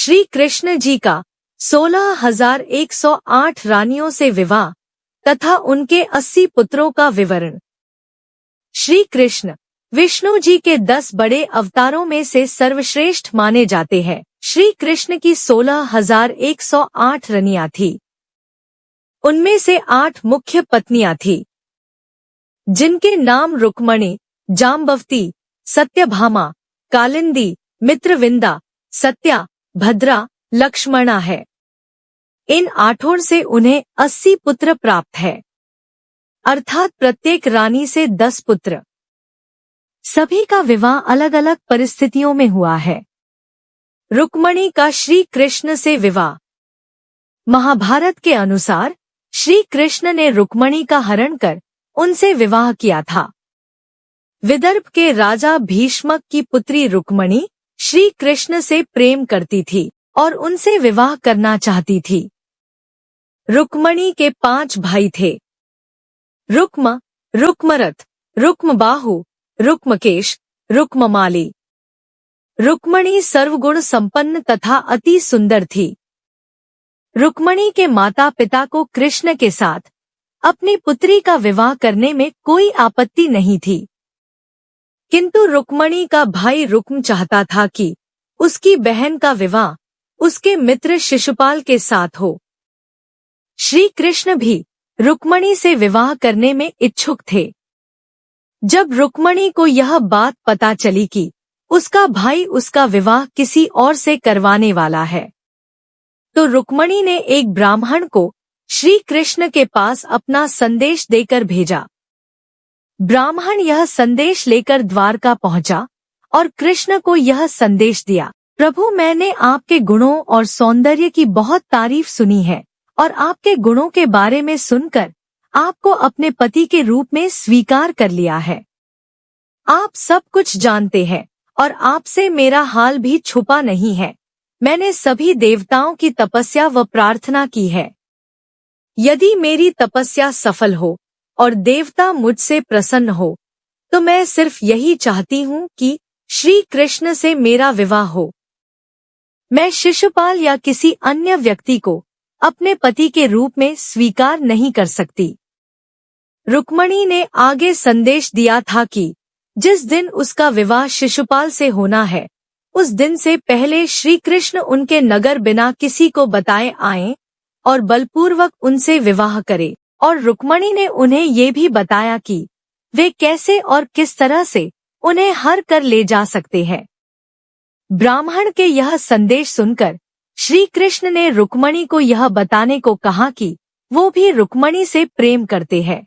श्री कृष्ण जी का 16,108 रानियों से विवाह तथा उनके 80 पुत्रों का विवरण। श्री कृष्ण विष्णु जी के 10 बड़े अवतारों में से सर्वश्रेष्ठ माने जाते हैं। श्री कृष्ण की 16,108 रानियां थी। उनमें से 8 मुख्य पत्नियां थी, जिनके नाम रुक्मणी, जाम्बवती, सत्यभामा, कालिंदी, मित्रविंदा, सत्या, भद्रा, लक्ष्मणा है। इन 8 से उन्हें 80 पुत्र प्राप्त है, अर्थात प्रत्येक रानी से 10 पुत्र। सभी का विवाह अलग अलग परिस्थितियों में हुआ है। रुक्मणी का श्री कृष्ण से विवाह। महाभारत के अनुसार श्री कृष्ण ने रुक्मणी का हरण कर उनसे विवाह किया था। विदर्भ के राजा भीष्मक की पुत्री रुक्मणी श्री कृष्ण से प्रेम करती थी और उनसे विवाह करना चाहती थी। रुक्मणी के 5 भाई थे, रुक्म, रुक्मरथ, रुक्मबाहु, रुक्मकेश, रुक्ममाली। रुक्मणी सर्वगुण संपन्न तथा अति सुंदर थी। रुक्मणी के माता पिता को कृष्ण के साथ अपनी पुत्री का विवाह करने में कोई आपत्ति नहीं थी, किंतु रुक्मणी का भाई रुक्म चाहता था कि उसकी बहन का विवाह उसके मित्र शिशुपाल के साथ हो। श्री कृष्ण भी रुक्मणी से विवाह करने में इच्छुक थे। जब रुक्मणी को यह बात पता चली कि उसका भाई उसका विवाह किसी और से करवाने वाला है, तो रुक्मणी ने एक ब्राह्मण को श्री कृष्ण के पास अपना संदेश देकर भेजा। ब्राह्मण यह संदेश लेकर द्वारका पहुंचा और कृष्ण को यह संदेश दिया, प्रभु, मैंने आपके गुणों और सौंदर्य की बहुत तारीफ सुनी है और आपके गुणों के बारे में सुनकर आपको अपने पति के रूप में स्वीकार कर लिया है। आप सब कुछ जानते हैं और आपसे मेरा हाल भी छुपा नहीं है। मैंने सभी देवताओं की तपस्या व प्रार्थना की है। यदि मेरी तपस्या सफल हो और देवता मुझसे प्रसन्न हो, तो मैं सिर्फ यही चाहती हूँ कि श्री कृष्ण से मेरा विवाह हो। मैं शिशुपाल या किसी अन्य व्यक्ति को अपने पति के रूप में स्वीकार नहीं कर सकती। रुक्मणी ने आगे संदेश दिया था कि जिस दिन उसका विवाह शिशुपाल से होना है, उस दिन से पहले श्री कृष्ण उनके नगर बिना किसी को बताए आएं और बलपूर्वक उनसे विवाह करे। और रुक्मणी ने उन्हें ये भी बताया कि वे कैसे और किस तरह से उन्हें हर कर ले जा सकते हैं। ब्राह्मण के यह संदेश सुनकर श्री कृष्ण ने रुक्मणी को यह बताने को कहा कि वो भी रुक्मणी से प्रेम करते हैं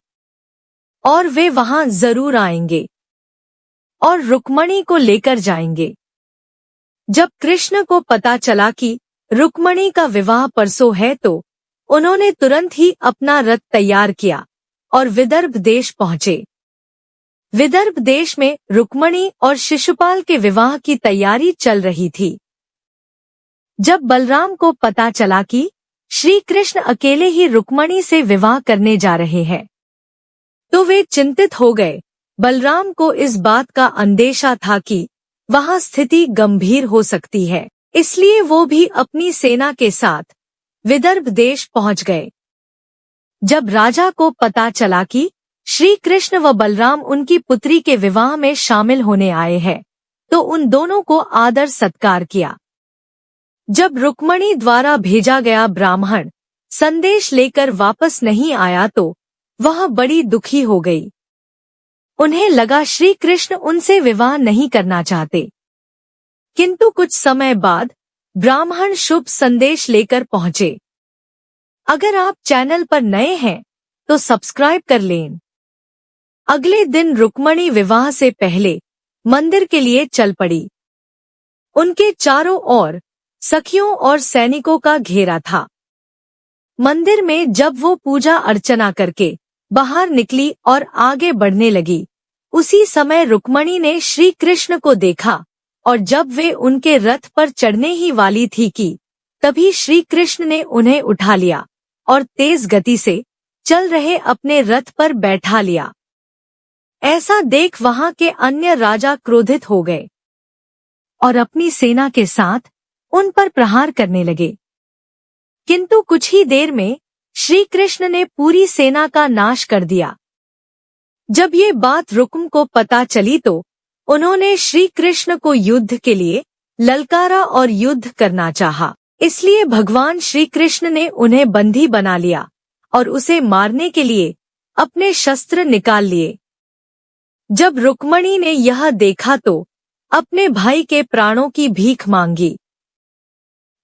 और वे वहां जरूर आएंगे और रुक्मणी को लेकर जाएंगे। जब कृष्ण को पता चला कि रुक्मणी का विवाह परसों है, तो उन्होंने तुरंत ही अपना रथ तैयार किया और विदर्भ देश पहुंचे। विदर्भ देश में रुक्मणी और शिशुपाल के विवाह की तैयारी चल रही थी। जब बलराम को पता चला कि श्री कृष्ण अकेले ही रुक्मणी से विवाह करने जा रहे हैं, तो वे चिंतित हो गए। बलराम को इस बात का अंदेशा था कि वहां स्थिति गंभीर हो सकती है, इसलिए वो भी अपनी सेना के साथ विदर्भ देश पहुंच गए। जब राजा को पता चला कि श्री कृष्ण व बलराम उनकी पुत्री के विवाह में शामिल होने आए हैं, तो उन दोनों को आदर सत्कार किया। जब रुक्मणी द्वारा भेजा गया ब्राह्मण संदेश लेकर वापस नहीं आया, तो वह बड़ी दुखी हो गई। उन्हें लगा श्री कृष्ण उनसे विवाह नहीं करना चाहते, किंतु कुछ समय बाद ब्राह्मण शुभ संदेश लेकर पहुंचे। अगर आप चैनल पर नए हैं तो सब्सक्राइब कर लें। अगले दिन रुक्मणी विवाह से पहले मंदिर के लिए चल पड़ी। उनके चारों ओर सखियों और सैनिकों का घेरा था। मंदिर में जब वो पूजा अर्चना करके बाहर निकली और आगे बढ़ने लगी, उसी समय रुक्मणी ने श्री कृष्ण को देखा और जब वे उनके रथ पर चढ़ने ही वाली थी कि तभी श्री कृष्ण ने उन्हें उठा लिया और तेज गति से चल रहे अपने रथ पर बैठा लिया। ऐसा देख वहां के अन्य राजा क्रोधित हो गए और अपनी सेना के साथ उन पर प्रहार करने लगे। किंतु कुछ ही देर में श्री कृष्ण ने पूरी सेना का नाश कर दिया। जब ये बात रुक्म को पता चली तो उन्होंने श्री कृष्ण को युद्ध के लिए ललकारा और युद्ध करना चाहा। इसलिए भगवान श्री कृष्ण ने उन्हें बंदी बना लिया और उसे मारने के लिए अपने शस्त्र निकाल लिए। जब रुक्मणी ने यह देखा तो अपने भाई के प्राणों की भीख मांगी,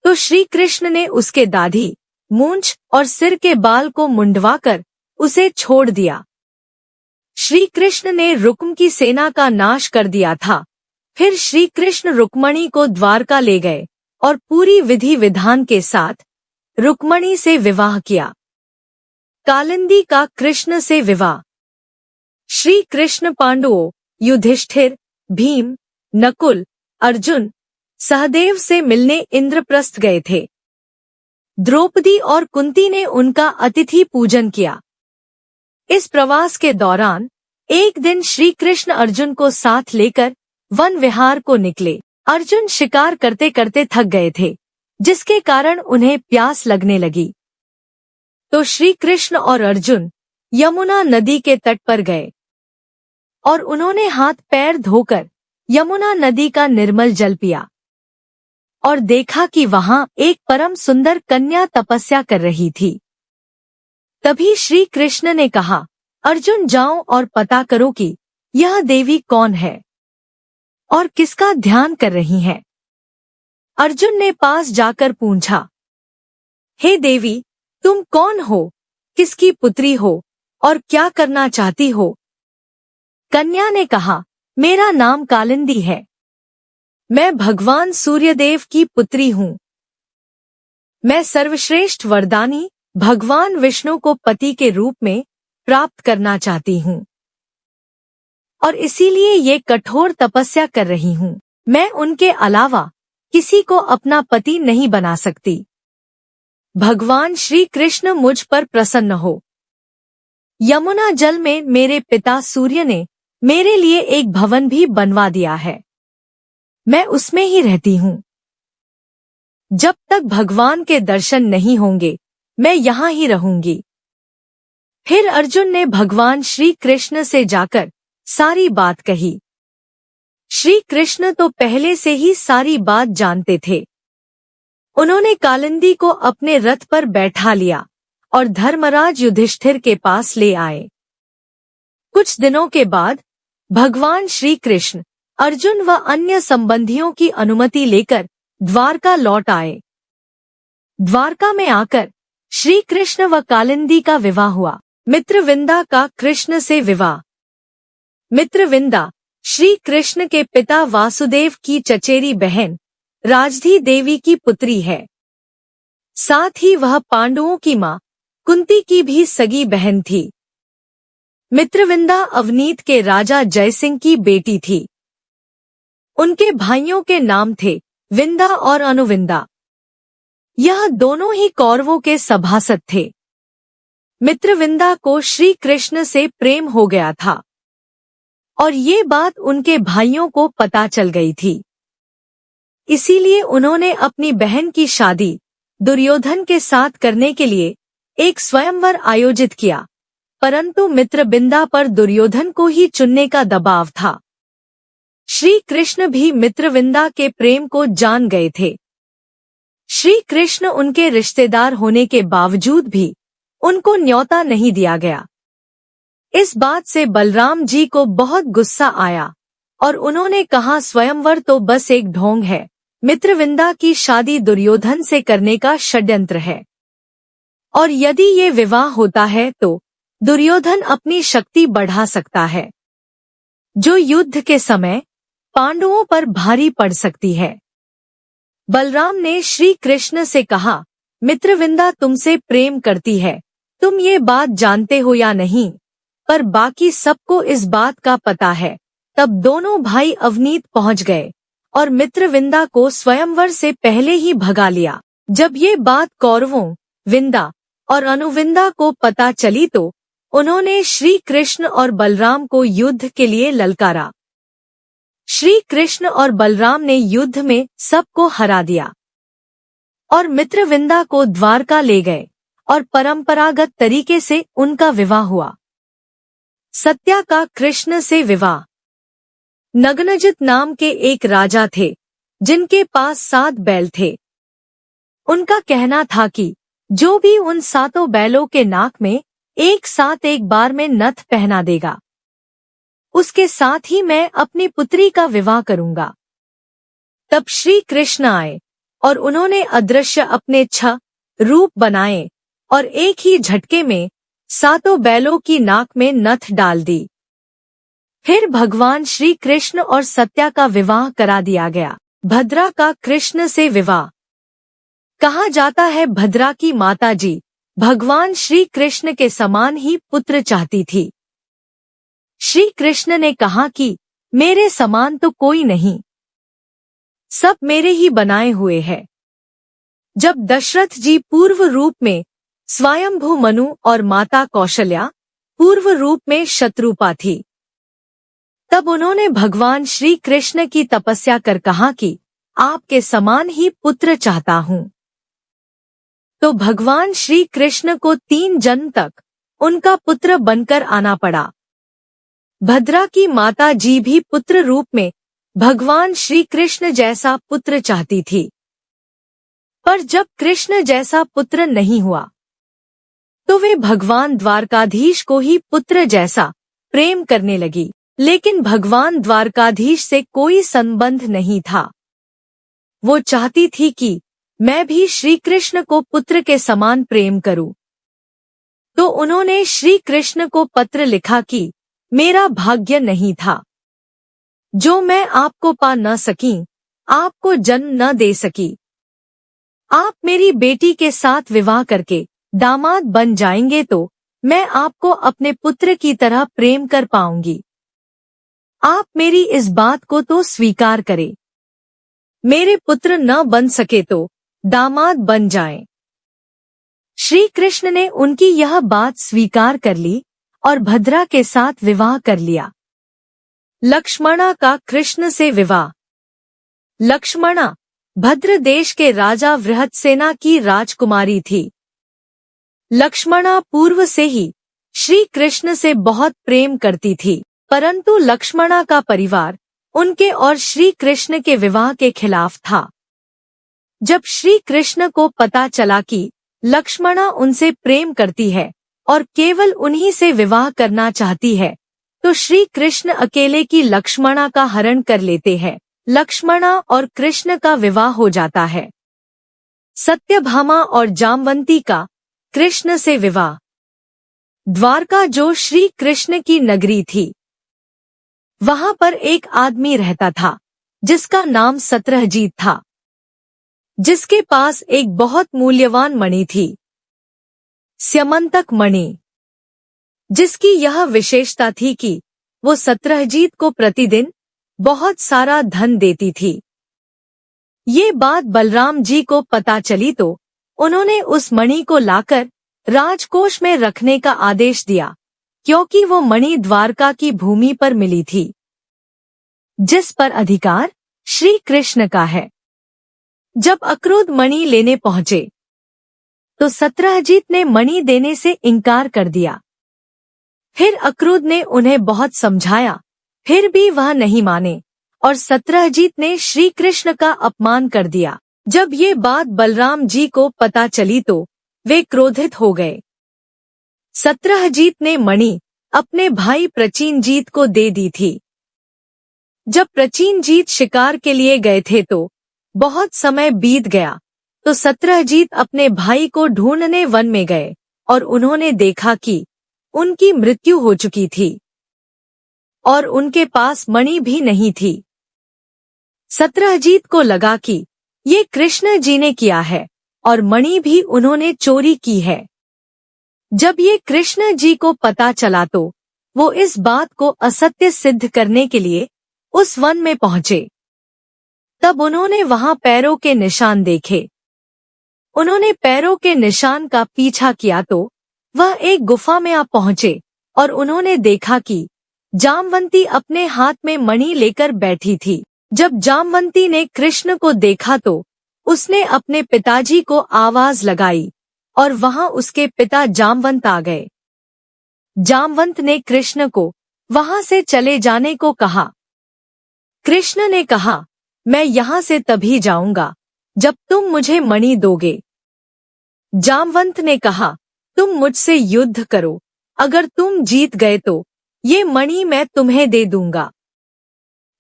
तो श्री कृष्ण ने उसके दाढ़ी, मूंछ और सिर के बाल को मुंडवाकर उसे छोड़ दिया। श्री कृष्ण ने रुक्म की सेना का नाश कर दिया था। फिर श्री कृष्ण रुक्मणी को द्वारका ले गए और पूरी विधि विधान के साथ रुक्मणी से विवाह किया। कालिंदी का कृष्ण से विवाह। श्री कृष्ण पांडवों युधिष्ठिर, भीम, नकुल, अर्जुन, सहदेव से मिलने इंद्रप्रस्थ गए थे। द्रौपदी और कुंती ने उनका अतिथि पूजन किया। इस प्रवास के दौरान एक दिन श्री कृष्ण अर्जुन को साथ लेकर वन विहार को निकले। अर्जुन शिकार करते करते थक गए थे, जिसके कारण उन्हें प्यास लगने लगी। तो श्री कृष्ण और अर्जुन यमुना नदी के तट पर गए और उन्होंने हाथ पैर धोकर यमुना नदी का निर्मल जल पिया और देखा कि वहां एक परम सुंदर कन्या तपस्या कर रही थी। तभी श्री कृष्ण ने कहा, अर्जुन जाओ और पता करो कि यह देवी कौन है और किसका ध्यान कर रही हैं। अर्जुन ने पास जाकर पूछा, हे देवी, तुम कौन हो, किसकी पुत्री हो और क्या करना चाहती हो? कन्या ने कहा, मेरा नाम कालिंदी है। मैं भगवान सूर्यदेव की पुत्री हूँ। मैं सर्वश्रेष्ठ वरदानी भगवान विष्णु को पति के रूप में प्राप्त करना चाहती हूँ और इसीलिए ये कठोर तपस्या कर रही हूँ। मैं उनके अलावा किसी को अपना पति नहीं बना सकती। भगवान श्री कृष्ण मुझ पर प्रसन्न हो। यमुना जल में मेरे पिता सूर्य ने मेरे लिए एक भवन भी बनवा दिया है। मैं उसमें ही रहती हूँ। जब तक भगवान के दर्शन नहीं होंगे मैं यहाँ ही रहूंगी। फिर अर्जुन ने भगवान श्री कृष्ण से जाकर सारी बात कही। श्री कृष्ण तो पहले से ही सारी बात जानते थे। उन्होंने कालिंदी को अपने रथ पर बैठा लिया और धर्मराज युधिष्ठिर के पास ले आए। कुछ दिनों के बाद भगवान श्री कृष्ण अर्जुन व अन्य संबंधियों की अनुमति लेकर द्वारका लौट आए। द्वारका में आकर श्री कृष्ण व कालिंदी का विवाह हुआ। मित्रविंदा का कृष्ण से विवाह। मित्रविंदा श्री कृष्ण के पिता वासुदेव की चचेरी बहन राजधी देवी की पुत्री है। साथ ही वह पांडवों की मां कुंती की भी सगी बहन थी। मित्रविंदा अवनीत के राजा जयसिंह की बेटी थी। उनके भाइयों के नाम थे विंदा और अनुविंदा। यह दोनों ही कौरवों के सभासद थे। मित्रविंदा को श्री कृष्ण से प्रेम हो गया था और ये बात उनके भाइयों को पता चल गई थी। इसीलिए उन्होंने अपनी बहन की शादी दुर्योधन के साथ करने के लिए एक स्वयंवर आयोजित किया, परंतु मित्रविंदा पर दुर्योधन को ही चुनने का दबाव था। श्री कृष्ण भी मित्रविंदा के प्रेम को जान गए थे। श्री कृष्ण उनके रिश्तेदार होने के बावजूद भी उनको न्योता नहीं दिया गया। इस बात से बलराम जी को बहुत गुस्सा आया और उन्होंने कहा, स्वयंवर तो बस एक ढोंग है, मित्रविंदा की शादी दुर्योधन से करने का षड्यंत्र है और यदि ये विवाह होता है तो दुर्योधन अपनी शक्ति बढ़ा सकता है, जो युद्ध के समय पांडवों पर भारी पड़ सकती है। बलराम ने श्री कृष्ण से कहा, मित्रविंदा तुमसे प्रेम करती है, तुम ये बात जानते हो या नहीं, पर बाकी सबको इस बात का पता है। तब दोनों भाई अवनीत पहुंच गए और मित्रविंदा को स्वयंवर से पहले ही भगा लिया। जब ये बात कौरवों, विंदा और अनुविंदा को पता चली तो उन्होंने श्री कृष्ण और बलराम को युद्ध के लिए ललकारा। श्री कृष्ण और बलराम ने युद्ध में सबको हरा दिया। और मित्रविंदा को द्वारका ले गए और परंपरागत तरीके से उनका विवाह हुआ। सत्या का कृष्ण से विवाह। नग्नजित नाम के एक राजा थे जिनके पास 7 बैल थे। उनका कहना था कि जो भी उन 7 बैलों के नाक में एक साथ एक बार में नथ पहना देगा, उसके साथ ही मैं अपनी पुत्री का विवाह करूंगा। तब श्री कृष्ण आए और उन्होंने अदृश्य अपने 6 रूप बनाए और एक ही झटके में 7 बैलों की नाक में नथ डाल दी। फिर भगवान श्री कृष्ण और सत्या का विवाह करा दिया गया। भद्रा का कृष्ण से विवाह। कहा जाता है भद्रा की माताजी भगवान श्री कृष्ण के समान ही पुत्र चाहती थी। श्री कृष्ण ने कहा कि मेरे समान तो कोई नहीं, सब मेरे ही बनाए हुए हैं। जब दशरथ जी पूर्व रूप में स्वयंभू मनु और माता कौशल्या पूर्व रूप में शत्रुपा थी, तब उन्होंने भगवान श्री कृष्ण की तपस्या कर कहा कि आपके समान ही पुत्र चाहता हूँ। तो भगवान श्री कृष्ण को 3 जन्म तक उनका पुत्र बनकर आना पड़ा। भद्रा की माता जी भी पुत्र रूप में भगवान श्री कृष्ण जैसा पुत्र चाहती थी, पर जब कृष्ण जैसा पुत्र नहीं हुआ तो वे भगवान द्वारकाधीश को ही पुत्र जैसा प्रेम करने लगी। लेकिन भगवान द्वारकाधीश से कोई संबंध नहीं था। वो चाहती थी कि मैं भी श्री कृष्ण को पुत्र के समान प्रेम करूं। तो उन्होंने श्री कृष्ण को पत्र लिखा कि मेरा भाग्य नहीं था, जो मैं आपको पा न सकी, आपको जन्म न दे सकी। आप मेरी बेटी के साथ विवाह करके दामाद बन जाएंगे तो मैं आपको अपने पुत्र की तरह प्रेम कर पाऊंगी। आप मेरी इस बात को तो स्वीकार करें। मेरे पुत्र न बन सके तो दामाद बन जाएं। श्री कृष्ण ने उनकी यह बात स्वीकार कर ली और भद्रा के साथ विवाह कर लिया। लक्ष्मणा का कृष्ण से विवाह। लक्ष्मणा भद्र देश के राजा वृहदसेना की राजकुमारी थी। लक्ष्मणा पूर्व से ही श्री कृष्ण से बहुत प्रेम करती थी, परंतु लक्ष्मणा का परिवार उनके और श्री कृष्ण के विवाह के खिलाफ था। जब श्री कृष्ण को पता चला कि लक्ष्मणा उनसे प्रेम करती है और केवल उन्हीं से विवाह करना चाहती है, तो श्री कृष्ण अकेले की लक्ष्मणा का हरण कर लेते हैं। लक्ष्मणा और कृष्ण का विवाह हो जाता है। सत्यभामा और जामवंती का कृष्ण से विवाह। द्वारका जो श्री कृष्ण की नगरी थी, वहां पर एक आदमी रहता था जिसका नाम सत्रहजीत था, जिसके पास एक बहुत मूल्यवान मणि थी, स्यमंतक मणि, जिसकी यह विशेषता थी कि वो सत्रहजीत को प्रतिदिन बहुत सारा धन देती थी। ये बात बलराम जी को पता चली तो उन्होंने उस मणि को लाकर राजकोष में रखने का आदेश दिया, क्योंकि वो मणि द्वारका की भूमि पर मिली थी, जिस पर अधिकार श्री कृष्ण का है। जब अक्रूर मणि लेने पहुंचे तो सत्रहजीत ने मणि देने से इनकार कर दिया। फिर अक्रूर ने उन्हें बहुत समझाया, फिर भी वह नहीं माने और सत्रहजीत ने श्री कृष्ण का अपमान कर दिया। जब ये बात बलराम जी को पता चली तो वे क्रोधित हो गए। सत्रहजीत ने मणि अपने भाई प्रचीनजीत को दे दी थी। जब प्रचीनजीत शिकार के लिए गए थे तो बहुत समय बीत गया, तो सत्रहजीत अपने भाई को ढूंढने वन में गए और उन्होंने देखा कि उनकी मृत्यु हो चुकी थी और उनके पास मणि भी नहीं थी। सत्रहजीत को लगा कि ये कृष्ण जी ने किया है और मणि भी उन्होंने चोरी की है। जब ये कृष्ण जी को पता चला तो वो इस बात को असत्य सिद्ध करने के लिए उस वन में पहुंचे। तब उन्होंने वहां पैरों के निशान देखे। उन्होंने पैरों के निशान का पीछा किया तो वह एक गुफा में आ पहुंचे और उन्होंने देखा कि जामवंती अपने हाथ में मणि लेकर बैठी थी। जब जामवंती ने कृष्ण को देखा तो उसने अपने पिताजी को आवाज लगाई और वहां उसके पिता जामवंत आ गए। जामवंत ने कृष्ण को वहां से चले जाने को कहा। कृष्ण ने कहा, मैं यहाँ से तभी जाऊंगा जब तुम मुझे मणि दोगे। जामवंत ने कहा, तुम मुझसे युद्ध करो, अगर तुम जीत गए तो ये मणि मैं तुम्हें दे दूंगा,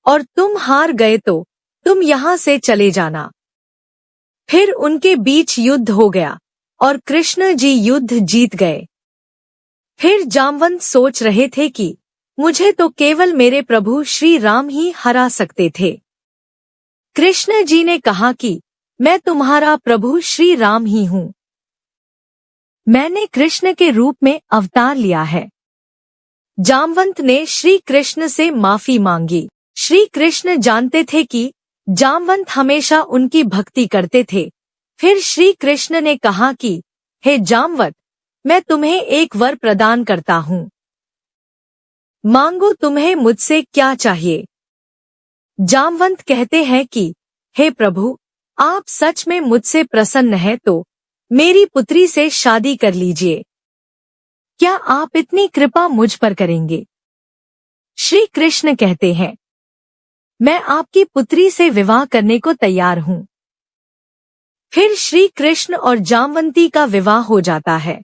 और तुम हार गए तो तुम यहाँ से चले जाना। फिर उनके बीच युद्ध हो गया और कृष्ण जी युद्ध जीत गए। फिर जामवंत सोच रहे थे कि मुझे तो केवल मेरे प्रभु श्री राम ही हरा सकते थे। कृष्ण जी ने कहा कि मैं तुम्हारा प्रभु श्री राम ही हूँ। मैंने कृष्ण के रूप में अवतार लिया है। जामवंत ने श्री कृष्ण से माफी मांगी। श्री कृष्ण जानते थे कि जामवंत हमेशा उनकी भक्ति करते थे। फिर श्री कृष्ण ने कहा कि हे जामवंत, मैं तुम्हें एक वर प्रदान करता हूँ। मांगो, तुम्हें मुझसे क्या चाहिए। जामवंत कहते हैं कि हे प्रभु, आप सच में मुझसे प्रसन्न हैं तो मेरी पुत्री से शादी कर लीजिए। क्या आप इतनी कृपा मुझ पर करेंगे? श्री कृष्ण कहते हैं, मैं आपकी पुत्री से विवाह करने को तैयार हूँ। फिर श्री कृष्ण और जामवंती का विवाह हो जाता है।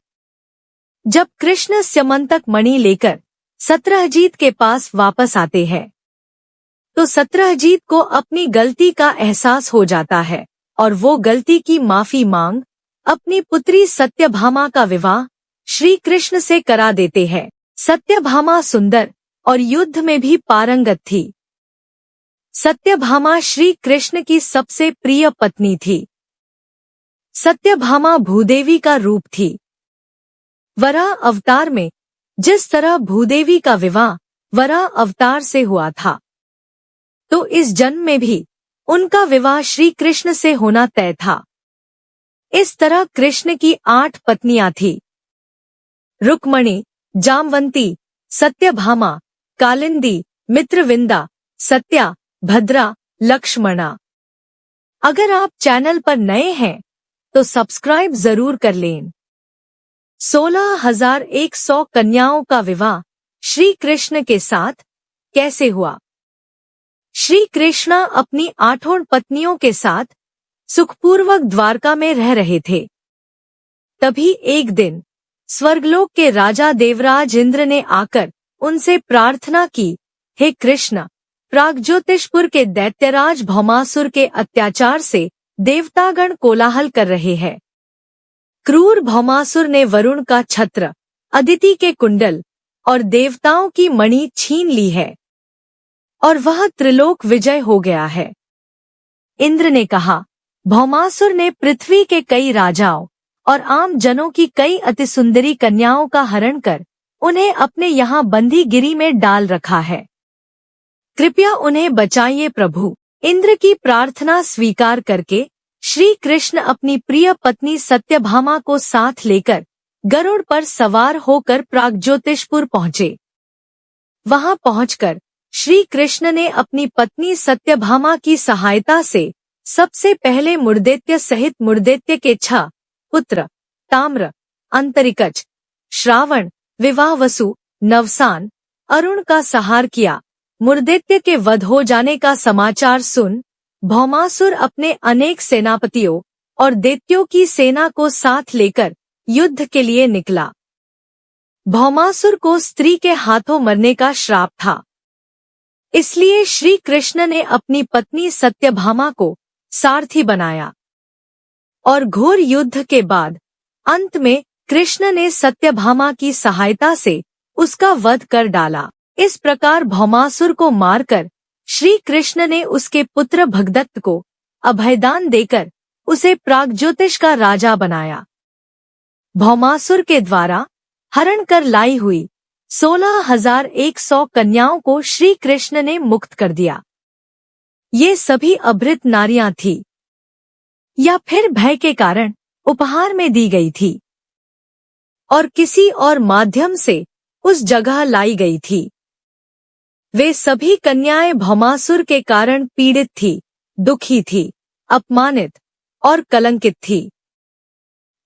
जब कृष्ण स्यमंतक मणि लेकर सत्रहजीत के पास वापस आते हैं तो सत्रहजीत को अपनी गलती का एहसास हो जाता है और वो गलती की माफी मांग अपनी पुत्री सत्यभामा का विवाह श्री कृष्ण से करा देते हैं। सत्यभामा सुंदर और युद्ध में भी पारंगत थी। सत्यभामा श्री कृष्ण की सबसे प्रिय पत्नी थी। सत्यभामा भूदेवी का रूप थी। वराह अवतार में जिस तरह भूदेवी का विवाह वराह अवतार से हुआ था, तो इस जन्म में भी उनका विवाह श्री कृष्ण से होना तय था। इस तरह कृष्ण की 8 पत्नियां थी। रुक्मणी, जामवंती, सत्यभामा, कालिंदी, मित्रविंदा, सत्या, भद्रा, लक्ष्मणा। अगर आप चैनल पर नए हैं तो सब्सक्राइब जरूर कर लें। 16,100 कन्याओं का विवाह श्री कृष्ण के साथ कैसे हुआ? श्री कृष्ण अपनी 8 पत्नियों के साथ सुखपूर्वक द्वारका में रह रहे थे। तभी एक दिन स्वर्गलोक के राजा देवराज इंद्र ने आकर उनसे प्रार्थना की, हे कृष्ण, प्रागज्योतिषपुर के दैत्यराज भौमासुर के अत्याचार से देवतागण कोलाहल कर रहे हैं। क्रूर भौमासुर ने वरुण का छत्र, अदिति के कुंडल और देवताओं की मणि छीन ली है और वह त्रिलोक विजय हो गया है। इंद्र ने कहा, भौमासुर ने पृथ्वी के कई राजाओं और आम जनों की कई अतिसुंदरी कन्याओं का हरण कर उन्हें अपने यहाँ बंदी गिरी में डाल रखा है। कृपया उन्हें बचाइए प्रभु। इंद्र की प्रार्थना स्वीकार करके श्री कृष्ण अपनी प्रिय पत्नी सत्यभामा को साथ लेकर गरुड़ पर सवार होकर प्रागज्योतिषपुर पहुँचे। वहां पहुंचकर श्री कृष्ण ने अपनी पत्नी सत्यभामा की सहायता से सबसे पहले मुर्दैत्य सहित मुर्दैत्य के 6 पुत्र ताम्र, अंतरिक्ष, श्रावण, विवाहवसु, नवसान, अरुण का संहार किया। मुर्दैत्य के वध हो जाने का समाचार सुन भौमासुर अपने अनेक सेनापतियों और दैत्यों की सेना को साथ लेकर युद्ध के लिए निकला। भौमासुर को स्त्री के हाथों मरने का श्राप था, इसलिए श्री कृष्ण ने अपनी पत्नी सत्यभामा को सारथी बनाया और घोर युद्ध के बाद अंत में कृष्ण ने सत्यभामा की सहायता से उसका वध कर डाला। इस प्रकार भौमासुर को मारकर श्री कृष्ण ने उसके पुत्र भगदत्त को अभयदान देकर उसे प्रागज्योतिष का राजा बनाया। भौमासुर के द्वारा हरण कर लाई हुई 16,100 कन्याओं को श्री कृष्ण ने मुक्त कर दिया। ये सभी अभृत नारियां थी या फिर भय के कारण उपहार में दी गई थी और किसी और माध्यम से उस जगह लाई गई थी। वे सभी कन्याएं भौमासुर के कारण पीड़ित थी, दुखी थी, अपमानित और कलंकित थी।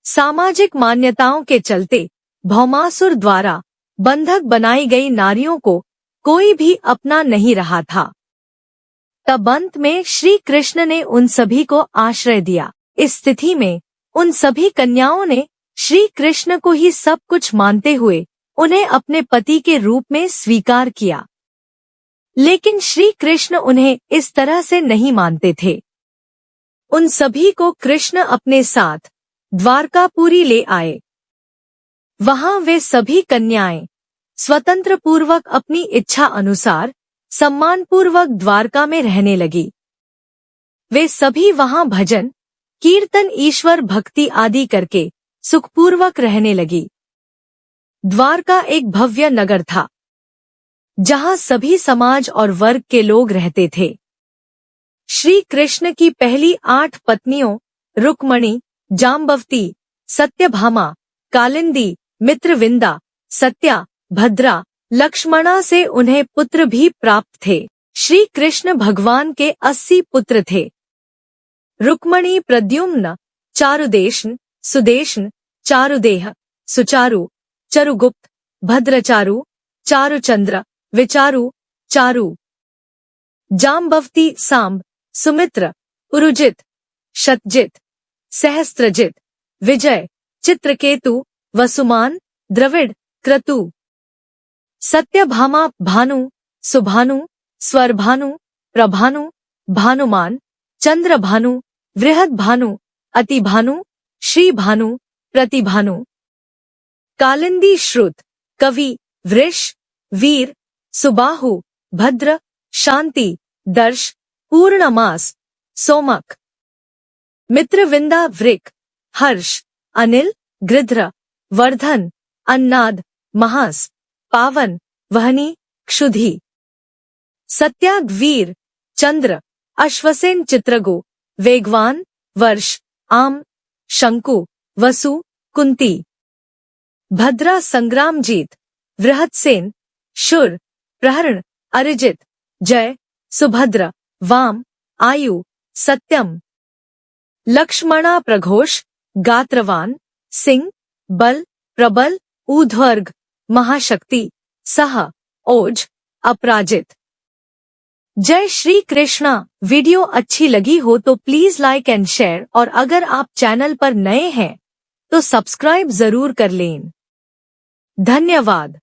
सामाजिक मान्यताओं के चलते भौमासुर द्वारा बंधक बनाई गई नारियों को कोई भी अपना नहीं रहा था। तब अंत में श्री कृष्ण ने उन सभी को आश्रय दिया। इस स्थिति में उन सभी कन्याओं ने श्री कृष्ण को ही सब कुछ मानते हुए उन्हें अपने पति के रूप में स्वीकार किया। लेकिन श्री कृष्ण उन्हें इस तरह से नहीं मानते थे। उन सभी को कृष्ण अपने साथ द्वारकापुरी ले आए। वहां वे सभी कन्याएं स्वतंत्र पूर्वक अपनी इच्छा अनुसार सम्मानपूर्वक द्वारका में रहने लगी। वे सभी वहां भजन, कीर्तन, ईश्वर भक्ति आदि करके सुखपूर्वक रहने लगी। द्वारका एक भव्य नगर था, जहां सभी समाज और वर्ग के लोग रहते थे। श्री कृष्ण की पहली 8 पत्नियों रुक्मणी, जाम्बवती, सत्यभामा, कालिंदी, मित्रविंदा, सत्या, भद्रा, लक्ष्मणा से उन्हें पुत्र भी प्राप्त थे। श्री कृष्ण भगवान के 80 पुत्र थे। रुक्मणी प्रद्युम्न, चारुदेशन, सुदेशन, चारुदेह, सुचारु, चरुगुप्त, भद्रचारु, चारुचंद्र, विचारु, चारु। जाम्बवती सांब, सुमित्र, पुरुजित, शतजित, सहस्त्रजित, विजय, चित्रकेतु, वसुमान, द्रविड़, क्रतु। सत्यभामा भानु, सुभानु, स्वरभानु, प्रभानु, भानुमान, चंद्रभानु, बृहद्भानु, अतिभानु, श्रीभानु, प्रतिभानु। कालिंदी श्रुत, कवि, वृष, वीर, सुबाहु, भद्र, शांति, दर्श, पूर्णमास, सोमक। मित्रविंदा वृक, हर्ष, अनिल, गृध्र, वर्धन, अन्नाद, महास, पावन, वहनी, क्षुधि। सत्याग वीर, चंद्र, अश्वसेन, चित्रगु, वेगवान, वर्ष, आम, शंकु, वसु, कुंती। भद्रा संग्रामजीत, वृहत्सेन, शुर, प्रहरण, अरिजित, जय, सुभद्र, वाम, आयु, सत्यम। लक्ष्मणा प्रघोष, गात्रवान, सिंह, बल, प्रबल, ऊर्ध्वर्ग, महाशक्ति, सह, ओज, अपराजित। जय श्री कृष्णा। वीडियो अच्छी लगी हो तो प्लीज लाइक एंड शेयर, और अगर आप चैनल पर नए हैं तो सब्सक्राइब जरूर कर लें। धन्यवाद।